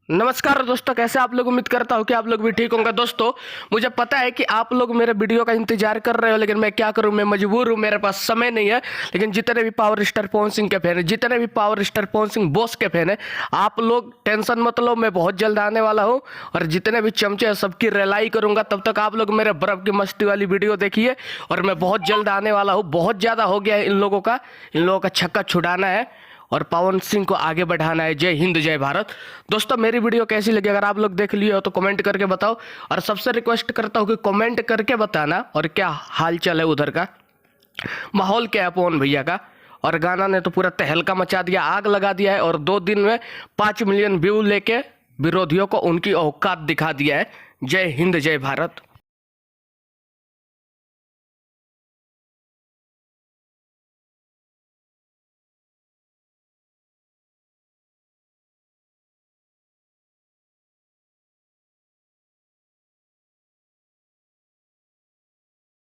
नमस्कार दोस्तों, कैसे आप लोग। उम्मीद करता हूँ कि आप लोग भी ठीक होंगे। दोस्तों, मुझे पता है कि आप लोग मेरे वीडियो का इंतजार कर रहे हो, लेकिन मैं क्या करूँ, मैं मजबूर हूँ, मेरे पास समय नहीं है। लेकिन जितने भी पावर स्टार पवन सिंह के फैन है, जितने भी power star Pawan Singh boss के फैन है, आप लोग टेंशन मत लो, मैं बहुत जल्द आने वाला हूँ। और जितने भी चमचे हैं सबकी रेलाई करूंगा। तब तक आप लोग मेरे बर्फ की मस्ती वाली वीडियो देखिए। और मैं बहुत जल्द आने वाला हूँ। बहुत ज़्यादा हो गया है इन लोगों का छक्का छुड़ाना है और पवन सिंह को आगे बढ़ाना है। जय हिंद जय भारत। दोस्तों, मेरी वीडियो कैसी लगी, अगर आप लोग देख लिए हो तो कमेंट करके बताओ। और सबसे रिक्वेस्ट करता हूँ कि कमेंट करके बताना और क्या हाल चाल है उधर का, माहौल क्या है पवन भैया का। और गाना ने तो पूरा तहलका मचा दिया, आग लगा दिया है। और 2 दिन में 5 मिलियन व्यू लेके विरोधियों को उनकी औकात दिखा दिया है। जय हिंद जय भारत।